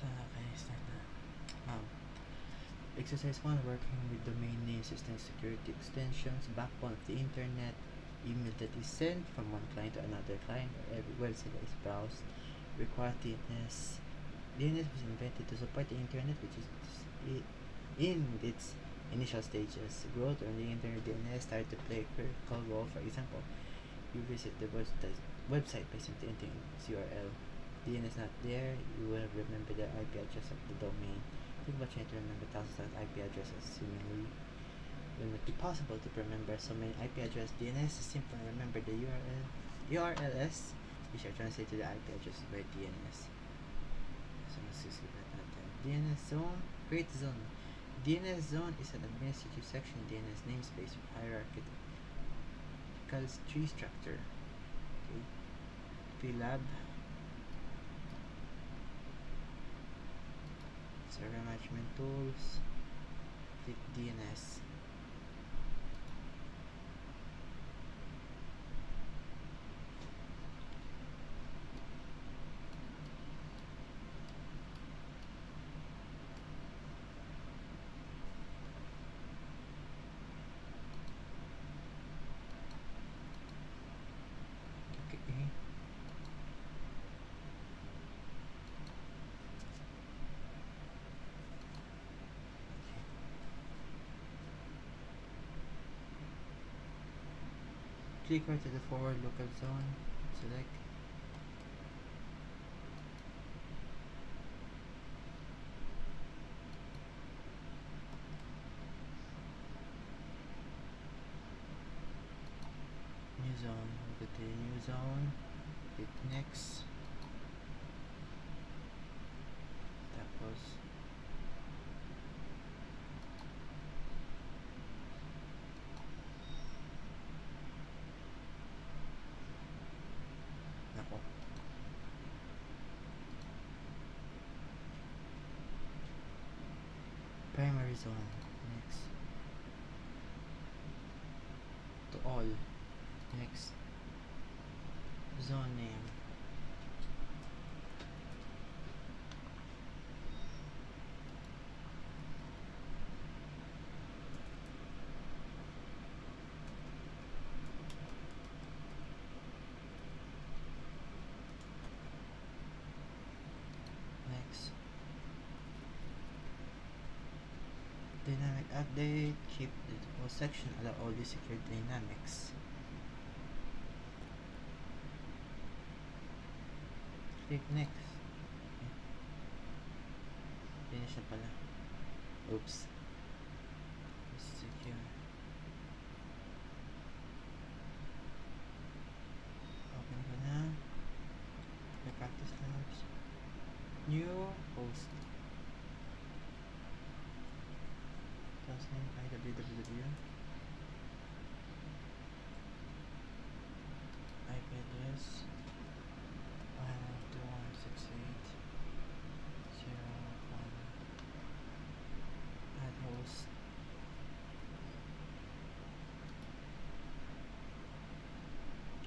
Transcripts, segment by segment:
Okay, start na. Exercise 1, working with domain name system security extensions, backbone of the internet, email that is sent from one client to another client or every website that is browsed, require DNS. DNS was invented to support the internet, which is in its initial stages. Growth on the internet, DNS started to play a critical role. For example, you visit the website by simply entering its URL. DNS not there, you will remember the IP address of the domain. Think about trying to remember thousands of IP addresses. Seemingly, it will not be possible to remember so many IP addresses. DNS is simple. Remember the URLs, which are translated to the IP address by DNS. So let's just skip that natin. DNS zone, create zone. DNS zone is an administrative section in DNS namespace with hierarchical tree structure. Okay. PLAB, server management tools, click DNS. Okay. Click right to the forward local zone, select. New zone, go to the new zone, click next. Tapos, nako. Primary zone, next. To all, next. Zone name. Next. Dynamic update, keep the default section, allow all the secure dynamics. Click next. Okay. Finish na pala. Oops. Secure. Open ko na. The practice labs. New host. Tapos na yung www. IP address 192.168.0.1. Add host.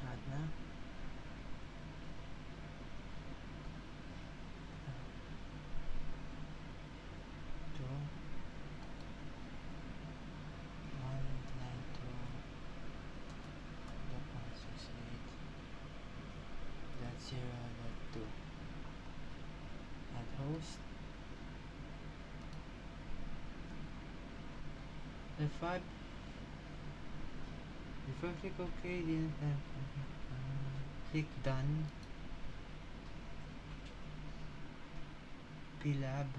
Add na. To 192.168.0.2. Add host. F5. Before click OK, click done. PLAB.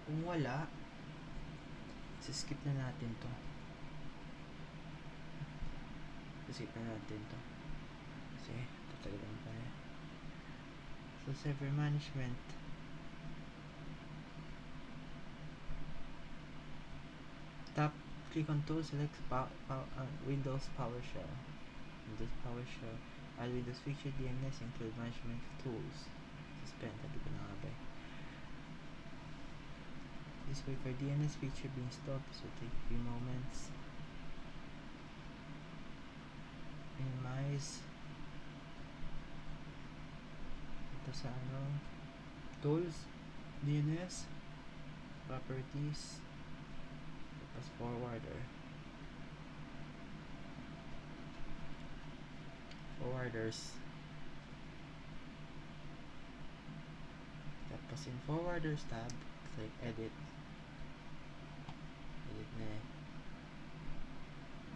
Kung wala, skip na natin to. Skip na natin to. Kasi tatagalan pa eh. So server management. Tap, click on tools, select Windows PowerShell. Windows PowerShell. Add Windows feature DNS, include management tools. Suspend, sabi ko na nga ba. This way for DNS feature being installed. This will take a few moments. Minimize. Tapos sa ano, tools, DNS, properties, tapos forwarders. Tapos in forwarders tab, click edit na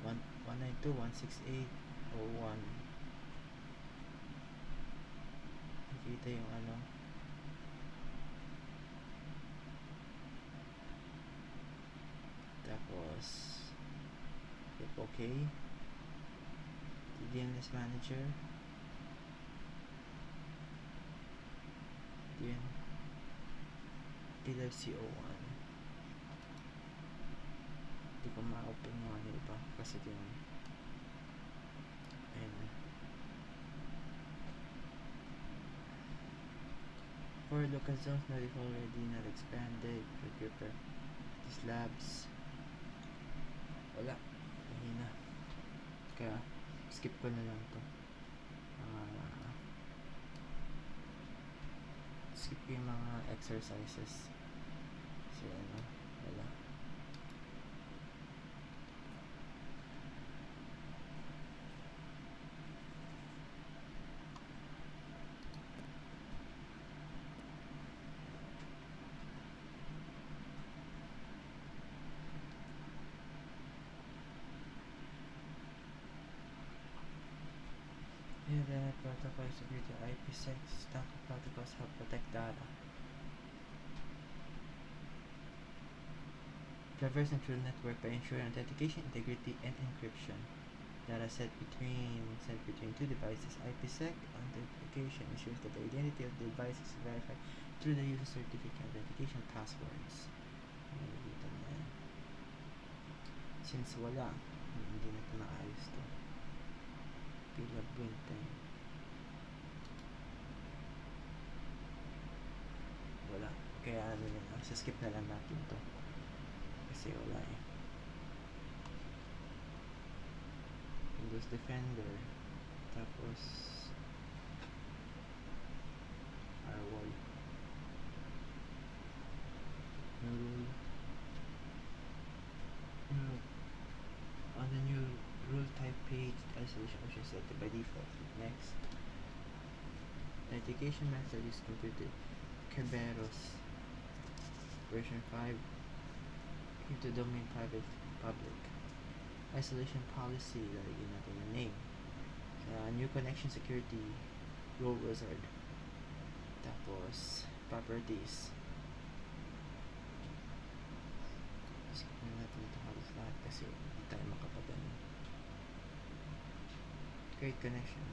192.168.01. Nakita yung ano, tapos click OK. DNS manager, yun, PLC01. Hindi ko ma-open yung ano iba kasi din, ayun. For local zones not already not expanded, prepare these labs. Wala, mahina, kaya skip ko na lang to. Skip ko yung mga exercises kasi ano, wala. Internet protocol security, IPsec stack protocols help protect data. Traverse neural network by ensuring authentication, integrity, and encryption. Data sent between two devices. IPsec authentication ensures that the identity of the device is verified through the user certificate authentication passwords. Since wala, hindi na ito naayos to. Pilab Winten. Wala. Kaya ano na lang, skip na lang natin to. Kasi wala eh. Windows Defender. Tapos firewall. New on the new rule type page, isolation option set by default. Next. Authentication method is computed. Kerberos version 5. Keep the domain private, public. Isolation policy, lalagyan natin yung name. New connection security rule wizard. Tapos properties. Skip na natin ito halos lahat kasi hindi tayo makapagano. Create connection.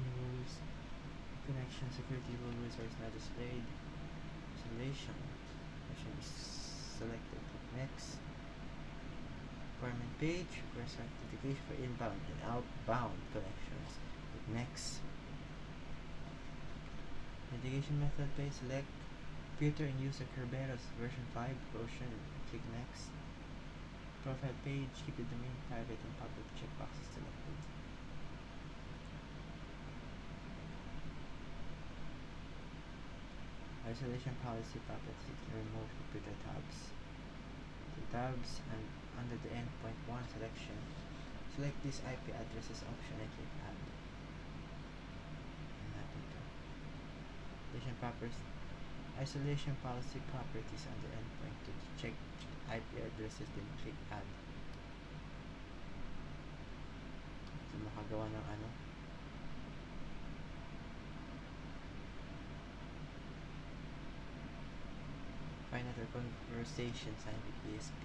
Rules. Connection security rule wizards not displayed. Isolation. Option is selected. Next. Requirement page. Requires authentication for inbound and outbound connections. Next. Authentication method page. Select computer and user Kerberos version 5 version. Click next. Profile page. Keep the domain private and public. Checkboxes selected. Isolation policy properties. Remove computer tabs. The tabs and under the endpoint 1 selection. Select this IP addresses option and click add. Isolation policy properties under endpoint to check IP addresses, then click add. So makagawa ng ano. Find other conversation sign with ESP.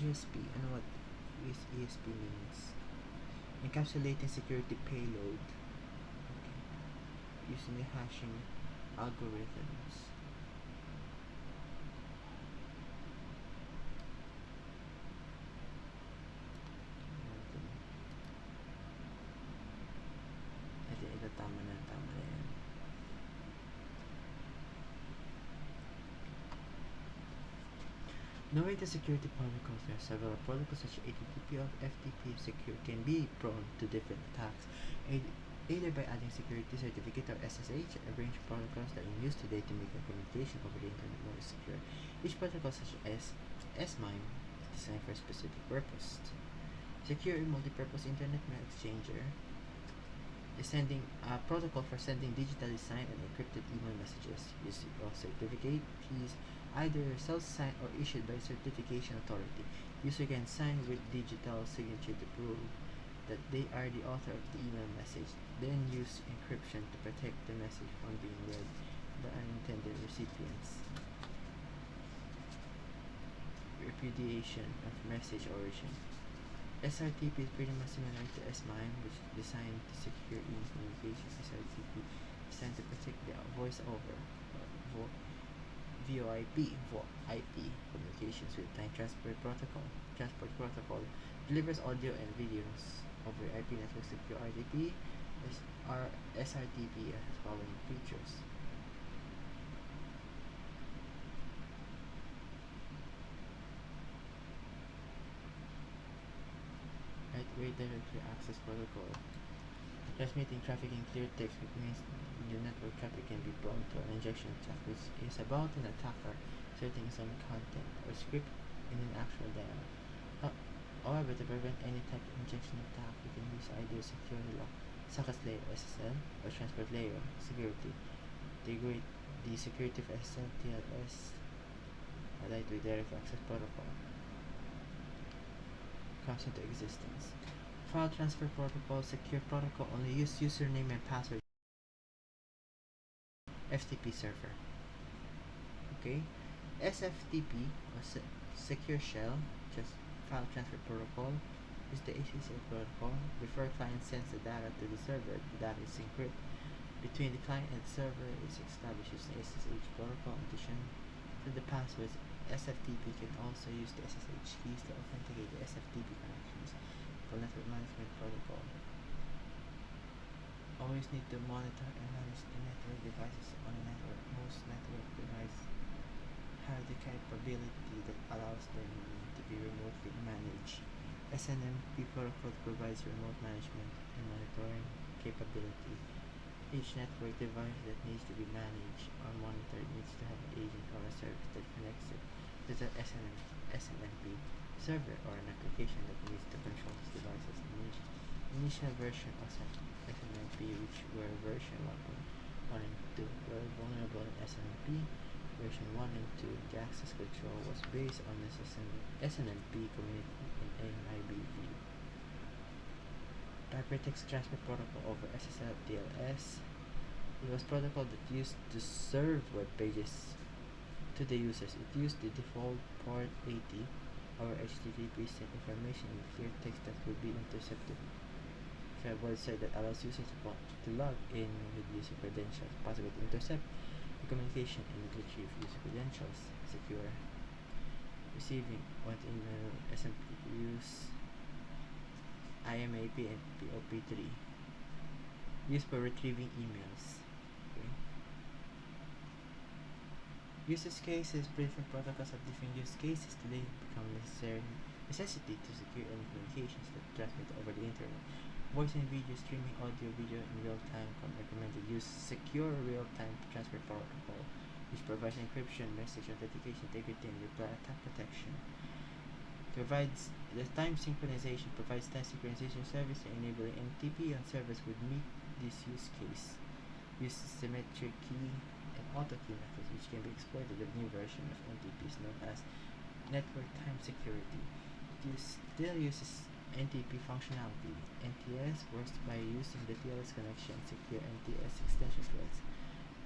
ESP, ano what is ESP means? Encapsulating security payload. Okay. Using the hashing algorithms. Knowing the security protocols, there are several protocols such as HTTP or FTP secure can be prone to different attacks, either by adding security certificate or SSH, a range of protocols that are used today to make the communication over the internet more secure. Each protocol, such as SMIME, is designed for a specific purpose. Secure multi-purpose internet mail exchanger is sending a protocol for sending digitally signed and encrypted email messages using of certificate keys, either self-signed or issued by certification authority. User can sign with digital signature to prove that they are the author of the email message, then use encryption to protect the message from being read by unintended recipients. Repudiation of message origin. SRTP is pretty much similar to SMIME, which is designed to secure email communication. SRTP is designed to protect the voice over VoIP communications with time transport protocol delivers audio and videos over IP networks. Secure RTP SRTP has following features. Lightweight directory access protocol. Transmitting traffic in clear text, which means the network traffic can be prone to an injection attack, which is about an attacker inserting some content or script in an actual dialogue. However, to prevent any type of injection attack, you can use either secure socket layer SSL or transport layer security. The security of SSL TLS, a lightweight direct access protocol, comes into existence. File transfer protocol, secure protocol, only use username and password. FTP server. Okay, SFTP or secure shell, just file transfer protocol, is the ACC protocol. Before a client sends the data to the server, the data is encrypted between the client and the server. Is established using SSH protocol. In addition to the passwords, SFTP can also use the SSH keys to authenticate the SFTP connections for network management protocol. Always need to monitor and manage the network devices on a network. Most network devices have the capability that allows them to be remotely managed. SNMP protocol provides remote management and monitoring capability. Each network device that needs to be managed or monitored needs to have an agent or a service that connects it to the SNMP server or an application that needs to control these devices. Initial version of SNMP, which were version 1 and 2, were vulnerable in SNMP. Version 1 and 2, the access control was based on the SNMP community in AIBV. Hypertext Transfer Protocol over SSL TLS. It was protocol that used to serve web pages to the users. It used the default port 80 or HTTP sent information in clear text that could be intercepted. A website that allows users to log in with user credentials, possible to intercept the communication and retrieve user credentials. Secure. Receiving what email SMP use IMAP and POP3. Used for retrieving emails. Okay. Usage cases. Different protocols have different use cases. Today become necessity to secure any communications that transmit over the internet. Voice and video streaming, audio, video in real time. Recommended use secure real-time transfer protocol, which provides encryption, message authentication, integrity, and reply attack protection. Provides the time synchronization, provides time synchronization service, enabling NTP on servers would meet this use case. Uses symmetric key and auto key methods, which can be exploited with new version of NTPs known as network time security. It still uses NTP functionality. NTS works by using the TLS connection, secure NTS extension fields.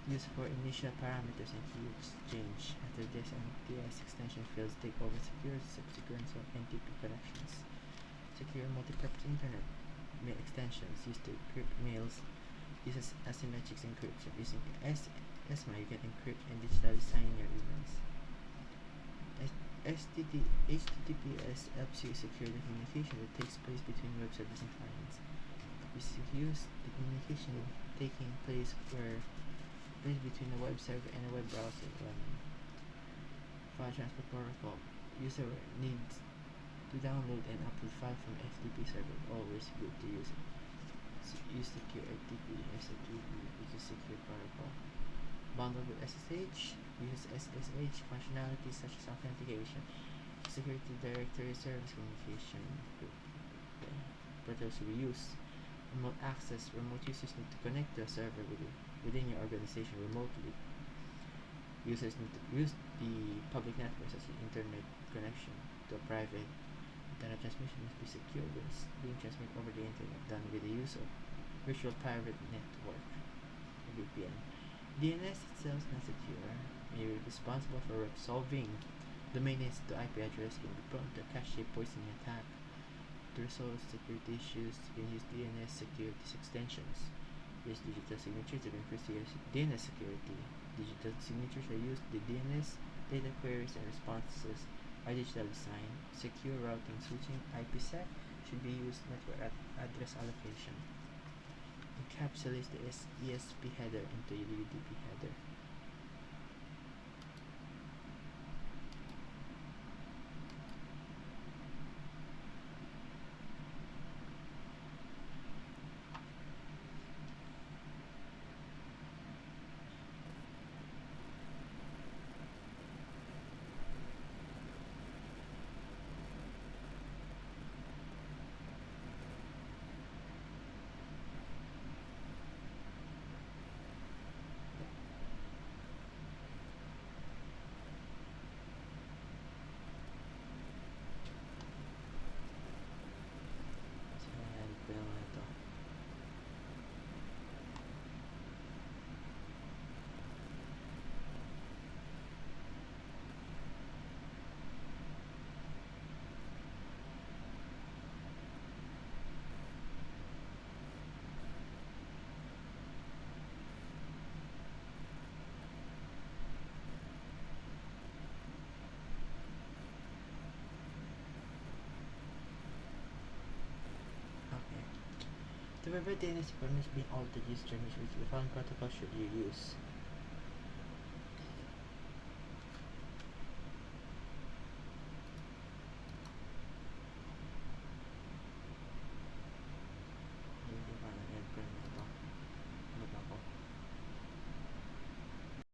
Used for initial parameters and key exchange. After this, NTS extension fields take over secure subsequent NTP connections. Secure multi-purpose internet mail extensions used to encrypt mails. Uses asymmetric encryption. Using SMI, you can encrypt and digitally sign your emails. HTTPS helps you secure the communication that takes place between web servers and clients. Use the communication taking place between a web server and a web browser running. File transfer protocol User needs to download and upload file from FTP server. Always good to use it. Use secure FTP, SFTP, which is secure protocol. Bundled with SSH, uses SSH functionalities such as authentication, security directory, service communication. Protocols we use. Remote access. Remote users need to connect to a server within your organization remotely. Users need to use the public network such as internet connection to a private internet transmission must be secure when it's being transmitted over the internet done with the use of virtual private network VPN. DNS itself is not secure. May be responsible for resolving domain names to IP address can be prone to cache poisoning attack. To resolve security issues, you can use DNS security extensions. Use digital signatures to increase your DNS security. Digital signatures are used. The DNS data queries and responses are digitally signed. Secure routing switching IPsec should be used network address allocation. Encapsulates the ESP header into a UDP header. So, ayan ko naman ito. Okay. To prevent DNS permissions being altered, use terms which the following protocol should you use.